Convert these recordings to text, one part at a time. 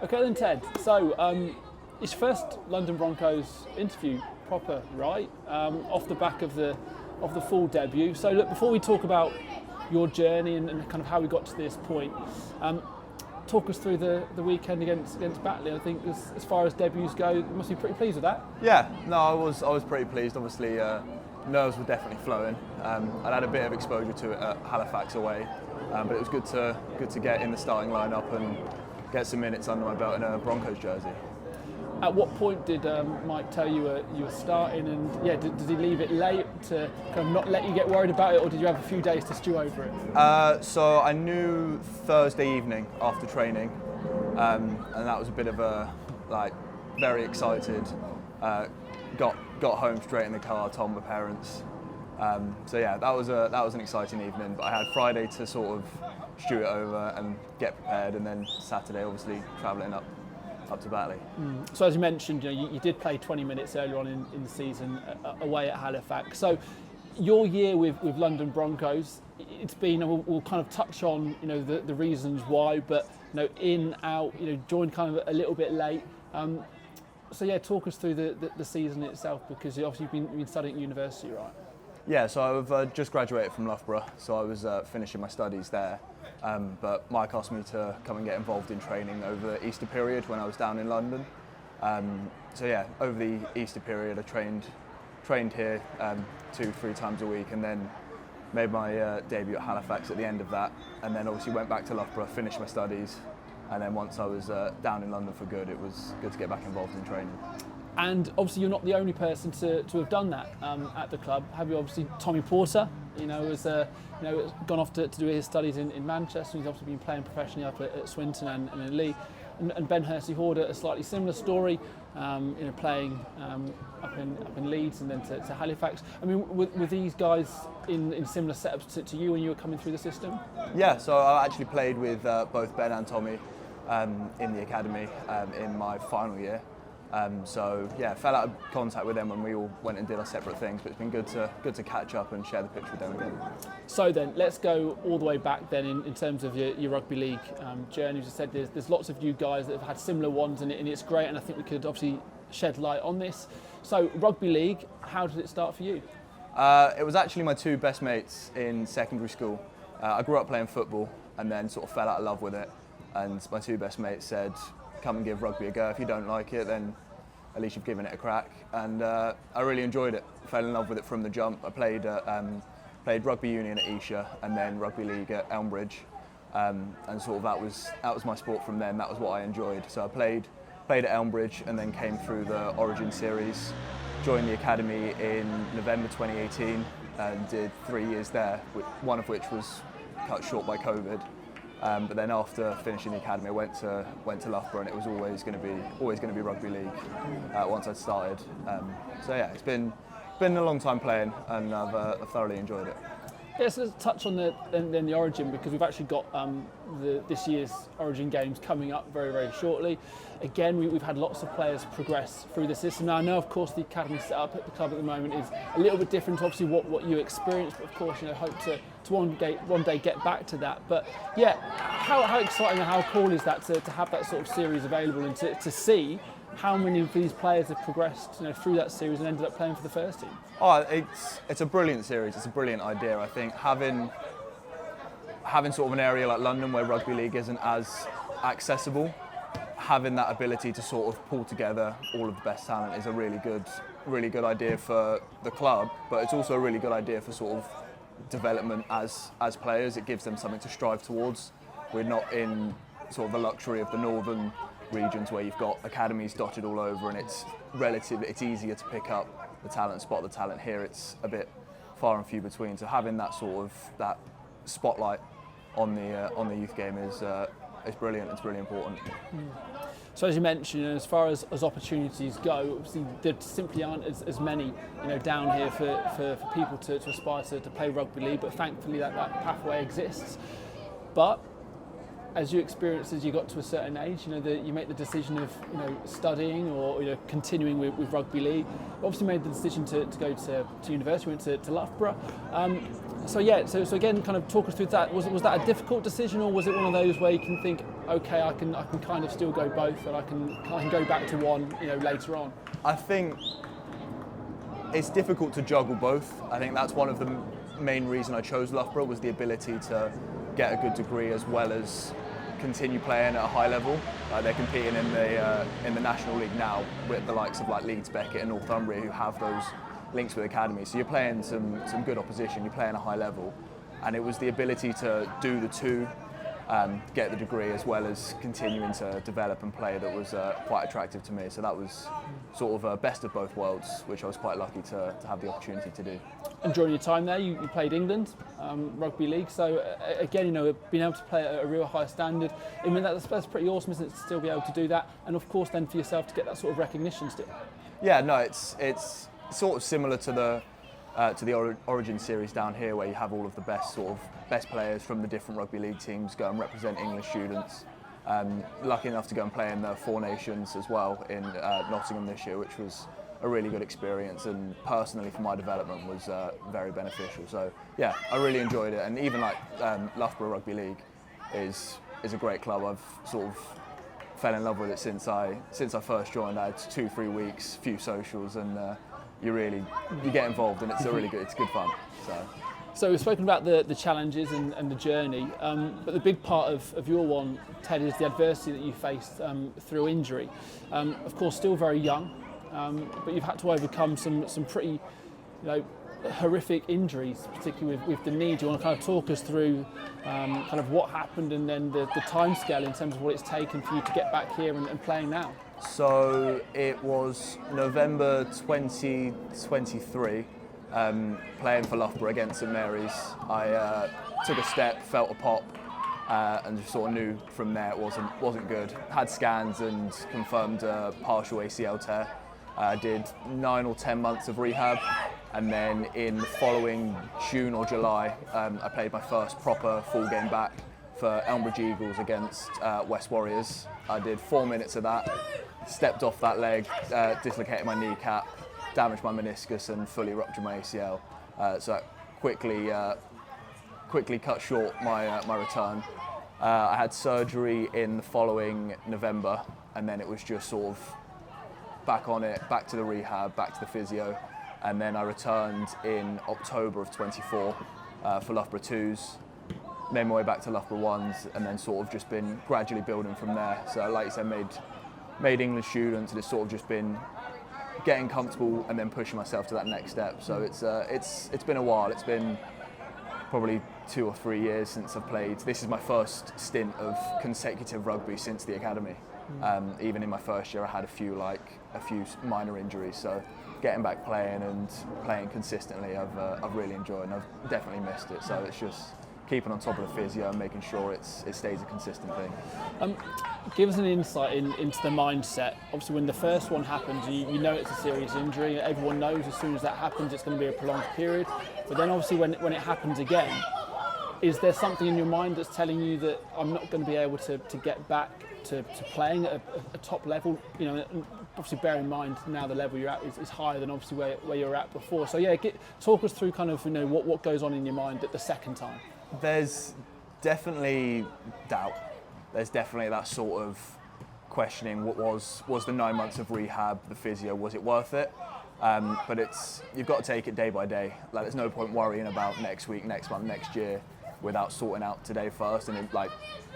Okay then, Ted. So, it's your first London Broncos interview proper, right? Off the back of the full debut. So, look, before we talk about your journey and kind of how we got to this point, talk us through the weekend against Batley. I think as far as debuts go, you must be pretty pleased with that. Yeah, no, I was pretty pleased. Obviously, nerves were definitely flowing. I'd had a bit of exposure to it at Halifax away, but it was good to get in the starting lineup and get some minutes under my belt in a Broncos jersey. At what point did Mike tell you you were starting, and did he leave it late to kind of not let you get worried about it, or did you have a few days to stew over it? So I knew Thursday evening after training, and that was a bit of a very excited. Got home straight in the car, told my parents. That was an exciting evening. But I had Friday to sort of stew it over and get prepared, and then Saturday obviously travelling up to Batley. So as you mentioned, you did play 20 minutes earlier on in the season away at Halifax. So your year with London Broncos, it's been, we'll kind of touch on the reasons why, but in, out, joined kind of a little bit late. Talk us through the season itself, because obviously you've been studying at university, right? Yeah, so I've just graduated from Loughborough, so I was finishing my studies there. But Mike asked me to come and get involved in training over the Easter period when I was down in London. Over the Easter period I trained here 2-3 times a week, and then made my debut at Halifax at the end of that, and then obviously went back to Loughborough, finished my studies, and then once I was down in London for good, it was good to get back involved in training. And obviously you're not the only person to have done that at the club. Have you? Obviously Tommy Porter, has gone off to do his studies in Manchester. He's obviously been playing professionally up at Swinton and in Lee. And Ben Hersey-Horde, a slightly similar story, playing up in Leeds and then to Halifax. I mean, were these guys in similar setups to you when you were coming through the system? Yeah, so I actually played with both Ben and Tommy in the academy in my final year. Fell out of contact with them when we all went and did our separate things, but it's been good to catch up and share the pitch with them again. So then, let's go all the way back then in terms of your rugby league journey. As I said, there's lots of you guys that have had similar ones, and it's great, and I think we could obviously shed light on this. So rugby league, how did it start for you? It was actually my two best mates in secondary school. I grew up playing football and then sort of fell out of love with it, and my two best mates said, come and give rugby a go. If you don't like it, then at least you've given it a crack. And I really enjoyed it. Fell in love with it from the jump. I played rugby union at Esher and then rugby league at Elmbridge, and sort of that was my sport from then. That was what I enjoyed. So I played at Elmbridge and then came through the Origin series, joined the academy in November 2018 and did 3 years there, one of which was cut short by COVID. But then after finishing the academy, I went to Loughborough, and it was always going to be rugby league once I'd started. It's been a long time playing, and I've thoroughly enjoyed it. Let's touch on the Origin, because we've actually got this year's Origin games coming up very, very shortly. Again, we've had lots of players progress through the system. Now, I know, of course, the academy set up at the club at the moment is a little bit different to obviously what you experienced, but of course, hope to one day get back to that. But yeah, how exciting and how cool is that to have that sort of series available, and to see how many of these players have progressed through that series and ended up playing for the first team? Oh, it's a brilliant series. It's a brilliant idea. I think having sort of an area like London where rugby league isn't as accessible, having that ability to sort of pull together all of the best talent is a really good idea for the club. But it's also a really good idea for sort of development as players. It gives them something to strive towards. We're not in sort of the luxury of the northern regions where you've got academies dotted all over, and it's easier to pick up the talent, spot the talent. Here it's a bit far and few between, so having that sort of that spotlight on the youth game is brilliant. It's really important. So as you mentioned, as far as opportunities go, obviously there simply aren't as many down here for people to aspire to play rugby league, but thankfully that pathway exists. But as you experienced as you got to a certain age, you make the decision of studying or continuing with rugby league. You obviously made the decision to go to university, went to Loughborough. So again, kind of talk us through that. Was that a difficult decision, or was it one of those where you can think, okay, I can kind of still go both, and I can go back to one later on? I think it's difficult to juggle both. I think that's one of the main reason I chose Loughborough, was the ability to get a good degree as well as continue playing at a high level. They're competing in the National League now with the likes of like Leeds, Beckett and Northumbria, who have those links with academies. So you're playing some good opposition, you're playing a high level, and it was the ability to do the two, get the degree as well as continuing to develop and play, that was quite attractive to me. So that was sort of a best of both worlds, which I was quite lucky to have the opportunity to do. And during your time there, you played England rugby league. So again, being able to play at a real high standard, I mean that's pretty awesome, isn't it, to still be able to do that? And of course, then for yourself to get that sort of recognition still. Yeah, no, it's sort of similar to the Origin series down here, where you have all of the best players from the different rugby league teams go and represent English students. Lucky enough to go and play in the Four Nations as well in Nottingham this year, which was a really good experience, and personally for my development was very beneficial. So yeah, I really enjoyed it, and even like Loughborough Rugby League is a great club. I've sort of fell in love with it since I first joined. I had 2-3 weeks, few socials, and you get involved, and it's good fun. So we've spoken about the challenges and the journey, but the big part of your one, Ted, is the adversity that you faced through injury. Of course, still very young, but you've had to overcome some pretty horrific injuries, particularly with the knee. Do you want to kind of talk us through kind of what happened, and then the timescale in terms of what it's taken for you to get back here and playing now? So it was November 2023, playing for Loughborough against St Mary's. I took a step, felt a pop, and just sort of knew from there it wasn't good. Had scans and confirmed a partial ACL tear. Did 9 or 10 months of rehab, and then in the following June or July, I played my first proper full game back for Elmbridge Eagles against West Warriors. I did 4 minutes of that, stepped off that leg, dislocated my kneecap, damaged my meniscus and fully ruptured my ACL. So that quickly cut short my return. I had surgery in the following November, and then it was just sort of back on it, back to the rehab, back to the physio, and then I returned in October of 24 for Loughborough 2s, made my way back to Loughborough 1s, and then sort of just been gradually building from there. So like you said, made English students, and it's sort of just been getting comfortable and then pushing myself to that next step. So it's been a while. It's been probably 2 or 3 years since I've played. This is my first stint of consecutive rugby since the academy. Even in my first year, I had a few minor injuries. So getting back playing and playing consistently, I've really enjoyed, and I've definitely missed it. So it's just keeping on top of the physio and making sure it stays a consistent thing. Give us an insight into the mindset. Obviously, when the first one happens, you know it's a serious injury. Everyone knows as soon as that happens, it's going to be a prolonged period. But then, obviously, when it happens again, is there something in your mind that's telling you that I'm not going to be able to get back to playing at a top level? Obviously, bear in mind now the level you're at is higher than obviously where you were at before. So yeah, talk us through kind of what goes on in your mind at the second time. There's definitely doubt. There's definitely that sort of questioning. What was the 9 months of rehab, the physio, was it worth it? But you've got to take it day by day. Like, there's no point worrying about next week, next month, next year without sorting out today first. And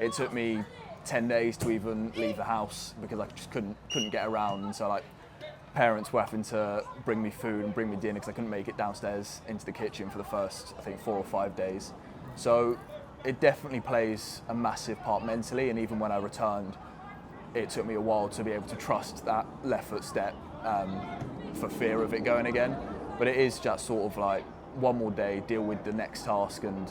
it took me 10 days to even leave the house because I just couldn't get around. And so parents were having to bring me food and bring me dinner because I couldn't make it downstairs into the kitchen for the first, I think, 4 or 5 days. So it definitely plays a massive part mentally, and even when I returned, it took me a while to be able to trust that left foot step for fear of it going again. But it is just sort of like one more day, deal with the next task. And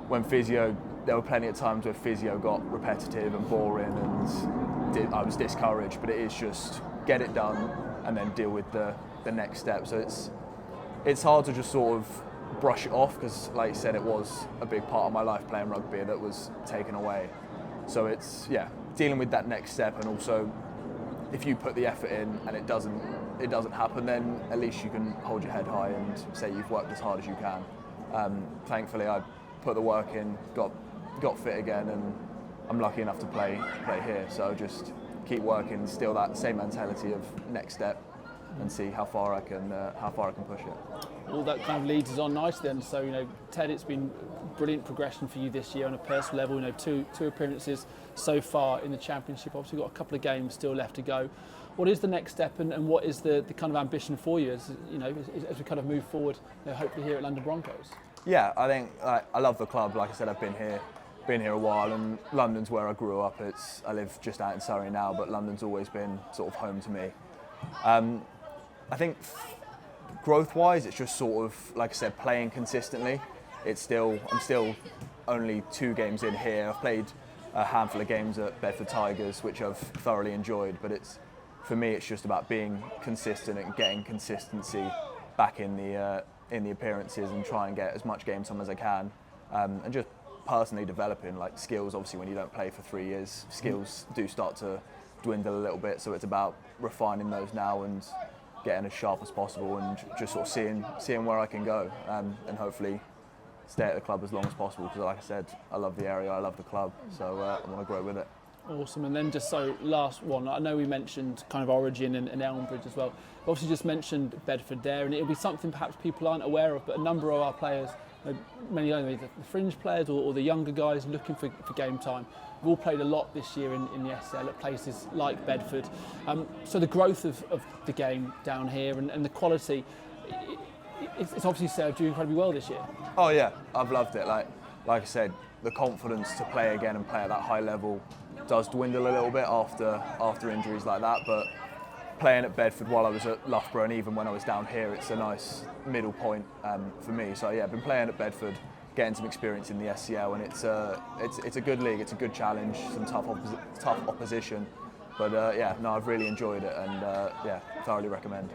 when there were plenty of times where physio got repetitive and boring, and I was discouraged, but it is just get it done and then deal with the next step. So it's hard to just sort of brush it off because, like you said, it was a big part of my life playing rugby that was taken away. So it's dealing with that next step, and also if you put the effort in and it doesn't happen, then at least you can hold your head high and say you've worked as hard as you can. Thankfully, I put the work in, got fit again, and I'm lucky enough to play here. So just keep working, still that same mentality of next step, and see how far I can push it. All that kind of leads us on nicely then. So, Ted, it's been brilliant progression for you this year on a personal level. Two appearances so far in the Championship. Obviously, got a couple of games still left to go. What is the next step, and what is the kind of ambition for you as we kind of move forward, hopefully here at London Broncos? Yeah, I think I love the club. Like I said, I've been here a while, and London's where I grew up. I live just out in Surrey now, but London's always been sort of home to me. I think growth-wise, it's just sort of, like I said, playing consistently. I'm still only 2 games in here. I've played a handful of games at Bedford Tigers, which I've thoroughly enjoyed. But for me, it's just about being consistent and getting consistency back in the appearances, and try and get as much game time as I can, and just personally developing like skills. Obviously, when you don't play for 3 years, skills do start to dwindle a little bit. So it's about refining those now and getting as sharp as possible, and just sort of seeing where I can go, and hopefully stay at the club as long as possible, because like I said, I love the area, I love the club, so I want to grow with it. Awesome. And then just last one, I know we mentioned kind of Origin and Elmbridge as well. We obviously just mentioned Bedford there, and it'll be something perhaps people aren't aware of, but a number of our players, many of the fringe players or the younger guys looking for game time, we've all played a lot this year in the SL at places like Bedford. So the growth of the game down here and the quality, it's obviously served you incredibly well this year. Oh yeah, I've loved it. Like I said, the confidence to play again and play at that high level does dwindle a little bit after injuries like that, but playing at Bedford while I was at Loughborough, and even when I was down here, it's a nice middle point for me. So yeah, I've been playing at Bedford, getting some experience in the SCL, and it's a good league, it's a good challenge, some tough opposition. But I've really enjoyed it, and thoroughly recommend.